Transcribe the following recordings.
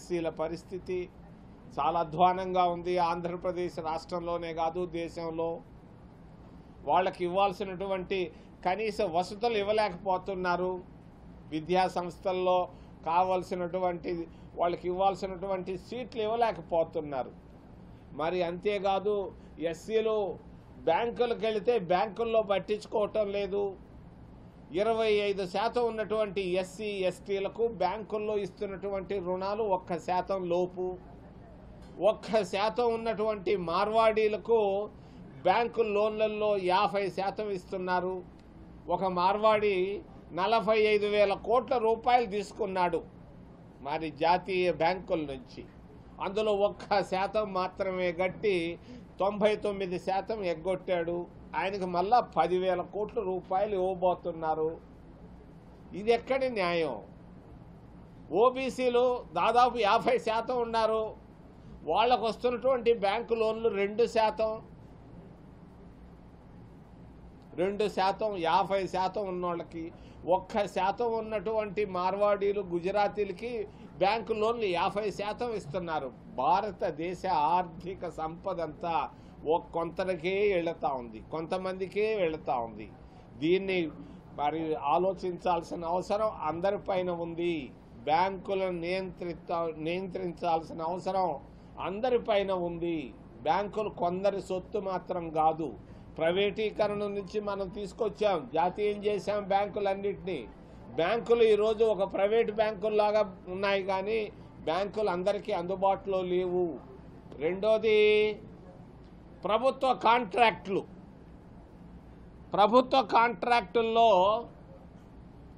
ఎస్సీల పరిస్థితి చాలా అధ్వానంగా ఉంది. ఆంధ్రప్రదేశ్ రాష్ట్రంలోనే కాదు, దేశంలో వాళ్ళకి ఇవ్వాల్సినటువంటి కనీస వసతులు ఇవ్వలేకపోతున్నారు. విద్యా సంస్థల్లో కావాల్సినటువంటి వాళ్ళకి ఇవ్వాల్సినటువంటి సీట్లు ఇవ్వలేకపోతున్నారు. మరి అంతేకాదు, ఎస్సీలు బ్యాంకులకు వెళితే బ్యాంకుల్లో పట్టించుకోవటం లేదు. 25% ఉన్నటువంటి ఎస్సీ ఎస్టీలకు బ్యాంకుల్లో ఇస్తున్నటువంటి రుణాలు 1% లోపు. 1% ఉన్నటువంటి మార్వాడీలకు బ్యాంకు లోన్లలో 50% ఇస్తున్నారు. ఒక మార్వాడి 45,000 కోట్ల రూపాయలు తీసుకున్నాడు మరి జాతీయ బ్యాంకుల నుంచి. అందులో 1% మాత్రమే గట్టి 99% ఎగ్గొట్టాడు. ఆయనకు మళ్ళా 10,000 కోట్ల రూపాయలు ఇవ్వబోతున్నారు. ఇది ఎక్కడి న్యాయం? ఓబీసీలు దాదాపు 50% ఉన్నారు. వాళ్ళకు వస్తున్నటువంటి బ్యాంకు లోన్లు 2%. 50% ఉన్నోళ్ళకి 1% ఉన్నటువంటి మార్వాడీలు గుజరాతీలకి బ్యాంకు లోన్లు 50% ఇస్తున్నారు. భారతదేశ ఆర్థిక సంపద అంతా కొంతకే వెళుతూ ఉంది, కొంతమందికే వెళుతూ ఉంది. దీన్ని మరి ఆలోచించాల్సిన అవసరం అందరిపైన ఉంది. బ్యాంకులను నియంత్రించాల్సిన అవసరం అందరిపైన ఉంది. బ్యాంకులు కొందరి సొత్తు మాత్రం కాదు. ప్రైవేటీకరణ నుంచి మనం తీసుకొచ్చాం, జాతీయం చేశాం బ్యాంకులన్నింటినీ. బ్యాంకులు ఈరోజు ఒక ప్రైవేట్ బ్యాంకుల్లాగా ఉన్నాయి, కానీ బ్యాంకులు అందరికీ అందుబాటులో లేవు. రెండోది ప్రభుత్వ కాంట్రాక్టులు. ప్రభుత్వ కాంట్రాక్టుల్లో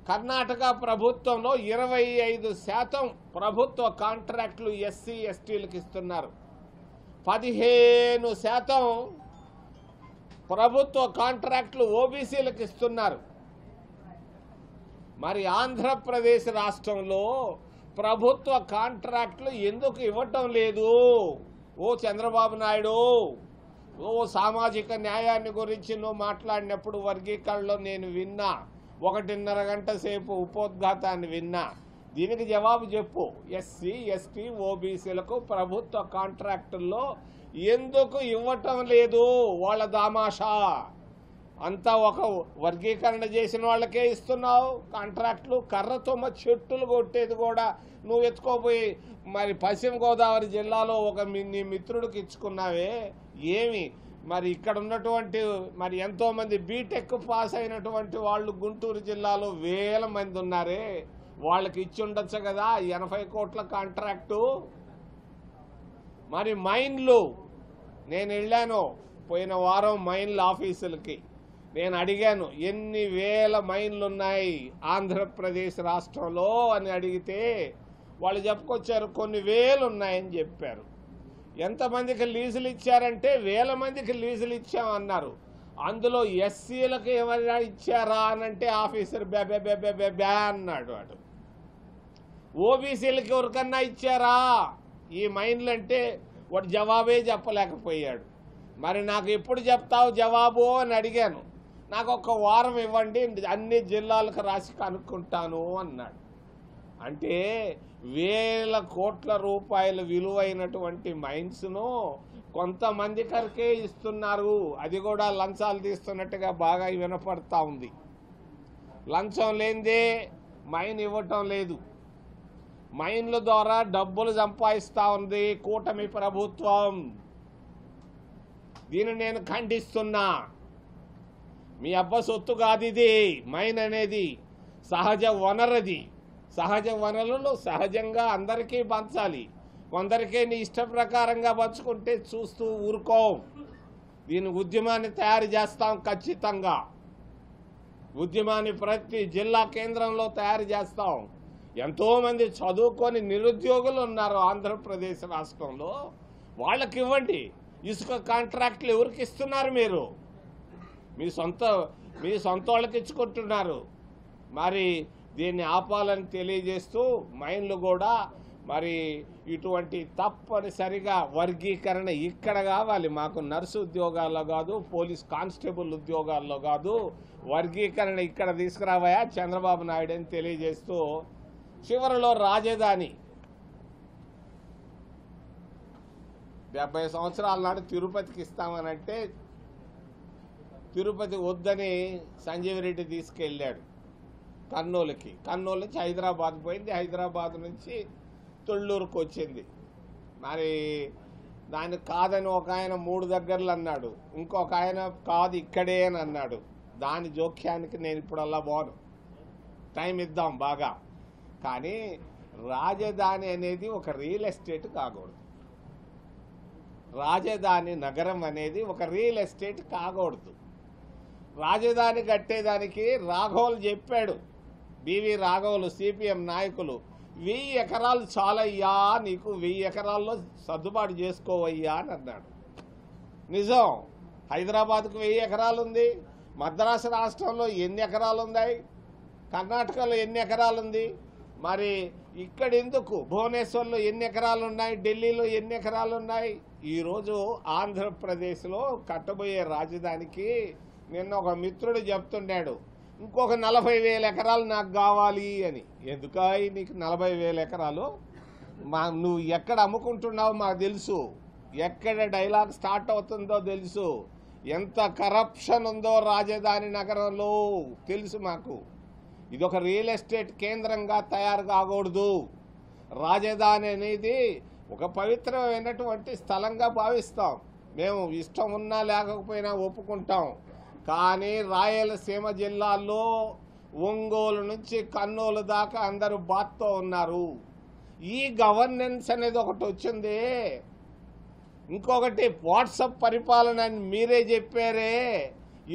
కర్ణాటక ప్రభుత్వంలో 25% ప్రభుత్వ కాంట్రాక్టులు ఎస్సీ ఎస్టీలకు ఇస్తున్నారు. 15% ప్రభుత్వ కాంట్రాక్టులు ఓబీసీలకు ఇస్తున్నారు. మరి ఆంధ్రప్రదేశ్ రాష్ట్రంలో ప్రభుత్వ కాంట్రాక్టులు ఎందుకు ఇవ్వటం లేదు? ఓ చంద్రబాబు నాయుడు, ఓ సామాజిక న్యాయాన్ని గురించి నువ్వు మాట్లాడినప్పుడు వర్గీకరణలో నేను విన్నా, 1.5 గంట సేపు ఉపోద్ఘాతాన్ని విన్నా. దీనికి జవాబు చెప్పు. ఎస్సీ ఎస్టీ ఓబీసీలకు ప్రభుత్వ కాంట్రాక్టుల్లో ఎందుకు ఇవ్వటం లేదు? వాళ్ళ దామాషా అంతా ఒక వర్గీకరణ చేసిన వాళ్ళకే ఇస్తున్నావు కాంట్రాక్టులు. కర్రతో చెట్టులు కొట్టేది కూడా నువ్వు ఎత్తుకోపోయి మరి పశ్చిమ గోదావరి జిల్లాలో ఒక నీ మిత్రుడికి ఇచ్చుకున్నావే. ఏమి మరి ఇక్కడ ఉన్నటువంటి మరి ఎంతోమంది బీటెక్ పాస్ అయినటువంటి వాళ్ళు గుంటూరు జిల్లాలో 1000 మంది ఉన్నారే, వాళ్ళకి ఇచ్చి ఉండొచ్చు కదా 80 కోట్ల కాంట్రాక్టు. మరి మైన్లు, నేను వెళ్ళాను పోయిన వారం మైన్ల ఆఫీసులకి. నేను అడిగాను ఎన్ని వేల మైన్లు ఉన్నాయి ఆంధ్రప్రదేశ్ రాష్ట్రంలో అని అడిగితే వాళ్ళు చెప్పుకొచ్చారు కొన్ని వేలు ఉన్నాయని చెప్పారు. ఎంతమందికి లీజులు ఇచ్చారంటే 1000 మందికి లీజులు ఇచ్చామన్నారు. అందులో ఎస్సీలకు ఏమైనా ఇచ్చారా అనంటే ఆఫీసర్ బ్యా అన్నాడు వాడు. ఓబీసీలకి ఎవరికన్నా ఇచ్చారా ఈ మైన్లు అంటే వాడు జవాబే చెప్పలేకపోయాడు. మరి నాకు ఎప్పుడు చెప్తావు జవాబు అని అడిగాను. నాకు 1 వారం ఇవ్వండి, అన్ని జిల్లాలకు రాసి కనుక్కుంటాను అన్నాడు. అంటే 1000 కోట్ల రూపాయల విలువైనటువంటి మైన్స్ను కొంతమంది కరికే ఇస్తున్నారు. అది కూడా లంచాలు తీస్తున్నట్టుగా బాగా వినపడతా ఉంది. లంచం లేనిదే మైన్ ఇవ్వటం లేదు. మైన్ల ద్వారా డబ్బులు సంపాదిస్తూ ఉంది కూటమి ప్రభుత్వం. దీన్ని నేను ఖండిస్తున్నా. మీ అబ్బ సొత్తు కాదు ఇది. మైన్ అనేది సహజ వనరది. సహజ వనరులు సహజంగా అందరికీ పంచాలి. కొందరికే నీ ఇష్ట ప్రకారంగా పంచుకుంటే చూస్తూ ఊరుకోం. దీని ఉద్యమాన్ని తయారు చేస్తాం ఖచ్చితంగా. ఉద్యమాన్ని ప్రతి జిల్లా కేంద్రంలో తయారు చేస్తాం. ఎంతోమంది చదువుకొని నిరుద్యోగులు ఉన్నారు ఆంధ్రప్రదేశ్ రాష్ట్రంలో. వాళ్ళకి ఇవ్వండి. ఇసుక కాంట్రాక్టులు ఎవరికి ఇస్తున్నారు? మీరు మీ సొంత వాళ్ళకి ఇచ్చుకుంటున్నారు. మరి దీన్ని ఆపాలని తెలియజేస్తూ మైన్లు కూడా మరి ఇటువంటి తప్పనిసరిగా వర్గీకరణ ఇక్కడ కావాలి. మాకు నర్సు ఉద్యోగాల్లో కాదు, పోలీస్ కానిస్టేబుల్ ఉద్యోగాల్లో కాదు, వర్గీకరణ ఇక్కడ తీసుకురావయా చంద్రబాబు నాయుడు అని తెలియజేస్తూ చివరిలో 70 సంవత్సరాల నాడు తిరుపతికి ఇస్తామనంటే తిరుపతి వద్దని సంజీవ్ రెడ్డి తీసుకెళ్ళాడు కర్నూలుకి. కర్నూలు నుంచి హైదరాబాద్ పోయింది, హైదరాబాద్ నుంచి తొళ్ళూరుకు వచ్చింది. మరి దాన్ని కాదని ఒక ఆయన 3 దగ్గరలు అన్నాడు, ఇంకొక ఆయన కాదు ఇక్కడే అని అన్నాడు. దాని జోక్యానికి నేను ఇప్పుడల్లా పోను, టైం ఇద్దాం బాగా. కానీ రాజధాని అనేది ఒక రియల్ ఎస్టేట్ కాకూడదు. రాజధాని నగరం అనేది ఒక రియల్ ఎస్టేట్ కాకూడదు. రాజధాని కట్టేదానికి రాఘవులు చెప్పాడు, బివి రాఘవులు సిపిఎం నాయకులు, 1000 ఎకరాలు చాలయ్యా, నీకు 1000 ఎకరాల్లో సర్దుబాటు చేసుకోవయ్యా అని అన్నాడు. నిజం, హైదరాబాద్కు 1000 ఎకరాలు ఉంది. మద్రాసు రాష్ట్రంలో ఎన్ని ఎకరాలు ఉన్నాయి, కర్ణాటకలో ఎన్ని ఎకరాలు ఉంది, మరి ఇక్కడ ఎందుకు భువనేశ్వర్లో ఎన్ని ఎకరాలు ఉన్నాయి, ఢిల్లీలో ఎన్ని ఎకరాలు ఉన్నాయి. ఈరోజు ఆంధ్రప్రదేశ్లో కట్టబోయే రాజధానికి నిన్న ఒక మిత్రుడు చెప్తున్నాడు, ఇంకొక 40,000 ఎకరాలు నాకు కావాలి అని. ఎందుకని నీకు 40,000 ఎకరాలు? నువ్వు ఎక్కడ అమ్ముకుంటున్నావు మాకు తెలుసు, ఎక్కడ డైలాగ్ స్టార్ట్ అవుతుందో తెలుసు, ఎంత కరప్షన్ ఉందో రాజధాని నగరంలో తెలుసు మాకు. ఇదొక రియల్ ఎస్టేట్ కేంద్రంగా తయారు కాకూడదు. రాజధాని అనేది ఒక పవిత్రమైనటువంటి స్థలంగా భావిస్తాం మేము, ఇష్టం ఉన్నా లేకపోయినా ఒప్పుకుంటాం. కానీ రాయలసీమ జిల్లాల్లో ఒంగోలు నుంచి కర్నూలు దాకా అందరూ బాత్తో ఉన్నారు. ఈ గవర్నెన్స్ అనేది ఒకటి వచ్చింది. ఇంకొకటి వాట్సాప్ పరిపాలన అని మీరే చెప్పారే,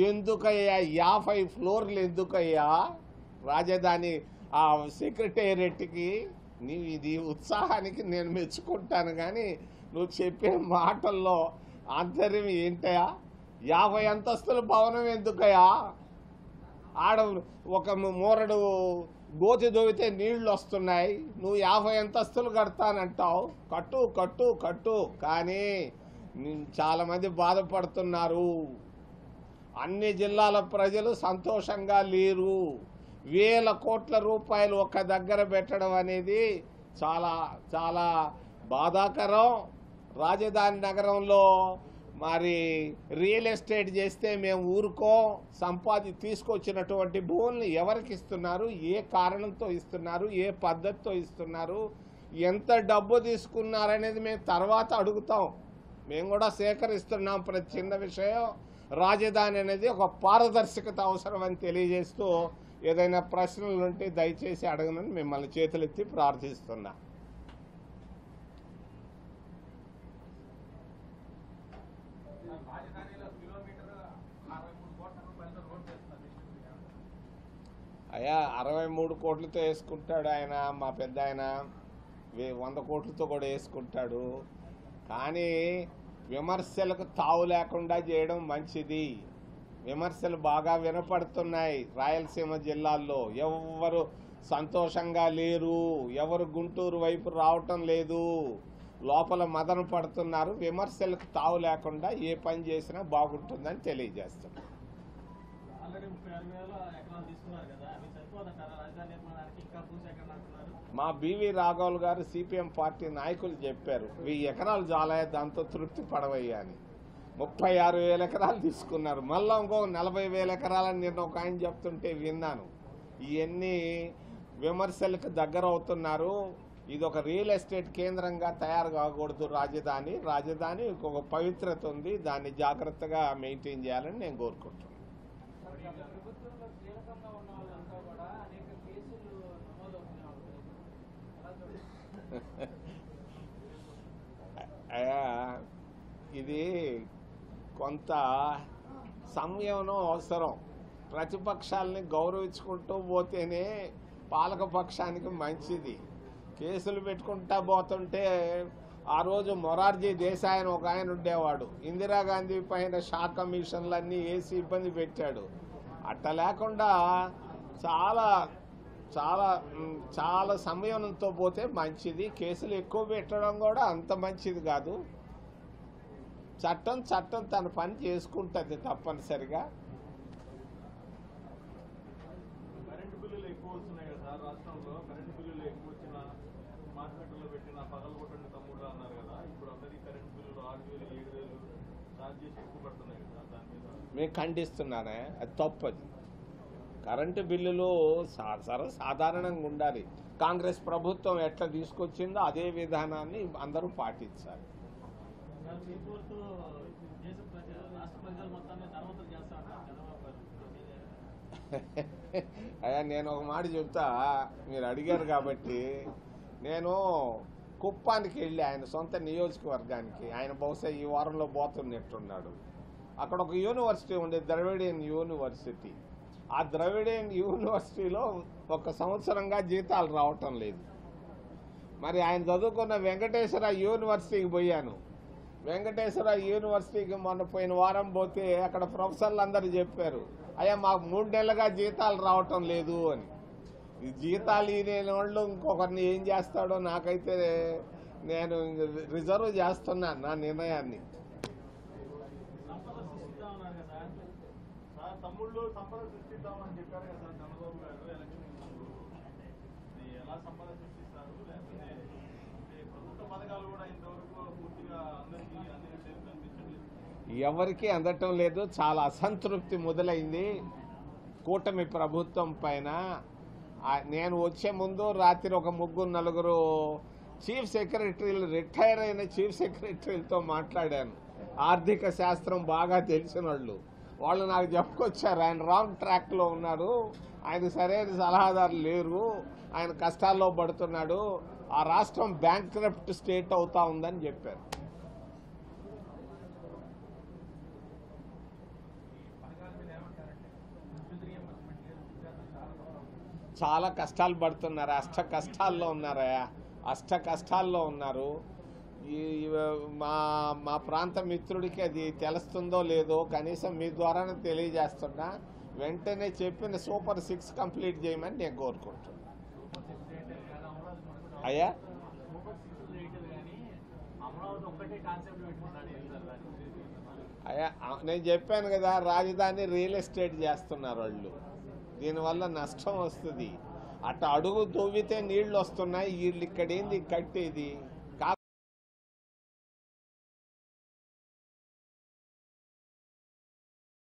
ఎందుకయ్యా 50 ఫ్లోర్లు ఎందుకయ్యా రాజధాని ఆ సెక్రటేరియట్కి? ఇది ఉత్సాహానికి నేను మెచ్చుకుంటాను, కానీ నువ్వు చెప్పే మాటల్లో ఆంతర్యం ఏంటయా? 50 అంతస్తుల భవనం ఎందుకయా? ఆడ ఒక మూరడు గోతి దోవితే నీళ్లు వస్తున్నాయి, నువ్వు 50 అంతస్తులు కడతానంటావు. కట్టు కట్టు కట్టు, కానీ చాలామంది బాధపడుతున్నారు. అన్ని జిల్లాల ప్రజలు సంతోషంగా లేరు. 1000 కోట్ల రూపాయలు ఒక దగ్గర పెట్టడం అనేది చాలా చాలా బాధాకరం. రాజధాని నగరంలో మరి రియల్ ఎస్టేట్ చేస్తే మేము ఊరుకో. తీసుకొచ్చినటువంటి భూముల్ని ఎవరికి ఇస్తున్నారు, ఏ కారణంతో ఇస్తున్నారు, ఏ పద్ధతితో ఇస్తున్నారు, ఎంత డబ్బు తీసుకున్నారనేది మేము తర్వాత అడుగుతాం. మేము కూడా సేకరిస్తున్నాం ప్రతి చిన్న విషయం. రాజధాని అనేది ఒక పారదర్శకత అవసరం అని తెలియజేస్తూ, ఏదైనా ప్రశ్నలు ఉంటే దయచేసి అడగనని మిమ్మల్ని చేతులెత్తి ప్రార్థిస్తున్నా. అయ్యా 63 కోట్లతో వేసుకుంటాడు ఆయన, మా పెద్ద ఆయన 100 కోట్లతో కూడా వేసుకుంటాడు. కానీ విమర్శలకు తావు లేకుండా చేయడం మంచిది. విమర్శలు బాగా వినపడుతున్నాయి రాయలసీమ జిల్లాల్లో. ఎవరు సంతోషంగా లేరు, ఎవరు గుంటూరు వైపు రావటం లేదు, లోపల మదన పడుతున్నారు. విమర్శలకు తావు లేకుండా ఏ పని చేసినా బాగుంటుందని తెలియజేస్తున్నారు. మా బివి రాఘవులు గారు సిపిఎం పార్టీ నాయకులు చెప్పారు, 1000 ఎకరాలు చాలా, దాంతో తృప్తి పడవయ్యా అని. 36,000 ఎకరాలు తీసుకున్నారు. మళ్ళీ ఇంకో 40,000 ఎకరాలని నేను ఒక ఆయన చెప్తుంటే విన్నాను. ఇవన్నీ విమర్శలకు దగ్గర అవుతున్నారు. ఇది ఒక రియల్ ఎస్టేట్ కేంద్రంగా తయారు కాకూడదు. రాజధాని ఒక పవిత్రత ఉంది, దాన్ని జాగ్రత్తగా మెయింటైన్ చేయాలని నేను కోరుకుంటున్నాను. ఇది కొంత సంయమనం అవసరం. ప్రతిపక్షాలని గౌరవించుకుంటూ పోతేనే పాలకపక్షానికి మంచిది. కేసులు పెట్టుకుంటా పోతుంటే, ఆ రోజు మొరార్జీ దేశాయ్ అని ఒక ఆయన ఉండేవాడు, ఇందిరాగాంధీ పైన షా కమిషన్లన్నీ వేసి ఇబ్బంది పెట్టాడు. అట్ట లేకుండా చాలా చాలా చాలా సంయమనంతో పోతే మంచిది. కేసులు ఎక్కువ పెట్టడం కూడా అంత మంచిది కాదు. చట్టం తన పని చేసుకుంటుంది తప్పనిసరిగా. కరెంటు బిల్లులు ఎక్కువ వస్తున్నాయి కదా సార్ రాష్ట్రంలో. కరెంటు బిల్లులు ఎక్కువ వచ్చిన మార్కెట్లో పెట్టిన పగలగొట్టండి తమ్ముడు అన్నారు కదా, ఇప్పుడు అందరికీ కరెంటు బిల్లులు 6,000, 7,000 ఛార్జ్ చేసి ఎక్కువ పడుతున్నాయి కదా దాని మీద. మేము ఖండిస్తున్నానే, అది తప్పది. కరెంటు బిల్లులు సాధారణంగా ఉండాలి. కాంగ్రెస్ ప్రభుత్వం ఎట్లా తీసుకొచ్చిందో అదే విధానాన్ని అందరూ పాటించాలి. అయ్యా, నేను ఒక మాట చెప్తా, మీరు అడిగారు కాబట్టి. నేను కుప్పానికి వెళ్ళి ఆయన సొంత నియోజకవర్గానికి, ఆయన బహుశా ఈ వారంలో పోతున్నట్టున్నాడు. అక్కడ ఒక యూనివర్సిటీ ఉంది, ద్రవిడియన్ యూనివర్సిటీ. ఆ ద్రవిడియన్ యూనివర్సిటీలో 1 సంవత్సరంగా జీతాలు రావటం లేదు. మరి ఆయన చదువుకున్న వెంకటేశ్వర యూనివర్సిటీకి పోయాను. వెంకటేశ్వర యూనివర్సిటీకి మొన్న పోయిన వారం పోతే అక్కడ ప్రొఫెసర్లు అందరూ చెప్పారు, అయ్యా మాకు 3 నెలలుగా జీతాలు రావటం లేదు అని. ఈ జీతాలు ఈయన వాళ్ళు ఇంకొకరిని ఏం చేస్తాడో నాకైతే, నేను రిజర్వ్ చేస్తున్నాను నా నిర్ణయాన్ని. తమ్ముళ్ళు సంపద సృష్టిద్దామని చెప్పారు కదా సార్ చంద్రబాబు గారు ఎలక్షన్ ముందు. ఎలా సంపద సృష్టిస్తారు, లేకపోతే ప్రభుత్వ పథకాలు కూడా ఇంతవరకు పూర్తిగా అందరికీ అందినట్టు కనిపించలేదు. ఎవరికీ అందటం లేదు. చాలా అసంతృప్తి మొదలైంది కూటమి ప్రభుత్వం పైన. నేను వచ్చే ముందు రాత్రి ఒక 3-4 చీఫ్ సెక్రటరీలు, రిటైర్ అయిన చీఫ్ సెక్రటరీలతో మాట్లాడాను. ఆర్థిక శాస్త్రం బాగా తెలిసిన వాళ్ళు నాకు చెప్పుకొచ్చారు, ఆయన రాంగ్ ట్రాక్లో ఉన్నారు, ఆయన సరైన సలహాదారులు లేరు, ఆయన కష్టాల్లో పడుతున్నాడు, ఆ రాష్ట్రం బ్యాంక్రప్ట్ స్టేట్ అవుతా ఉందని చెప్పారు. చాలా కష్టాలు పడుతున్నారు, అష్ట కష్టాల్లో ఉన్నారు. మా ప్రాంత మిత్రుడికి అది తెలుస్తుందో లేదో కనీసం మీ ద్వారానే తెలియజేస్తున్నా. వెంటనే చెప్పిన సూపర్ 6 కంప్లీట్ చేయమని నేను కోరుకుంటున్నాను. అయ్యా, నేను చెప్పాను కదా, రాజధాని రియల్ ఎస్టేట్ చేస్తున్నారు వాళ్ళు. దీనివల్ల నష్టం వస్తుంది. అట్ట అడుగు తవ్వితే నీళ్లు వస్తున్నాయి, వీళ్ళు ఇక్కడేంది కట్టేది.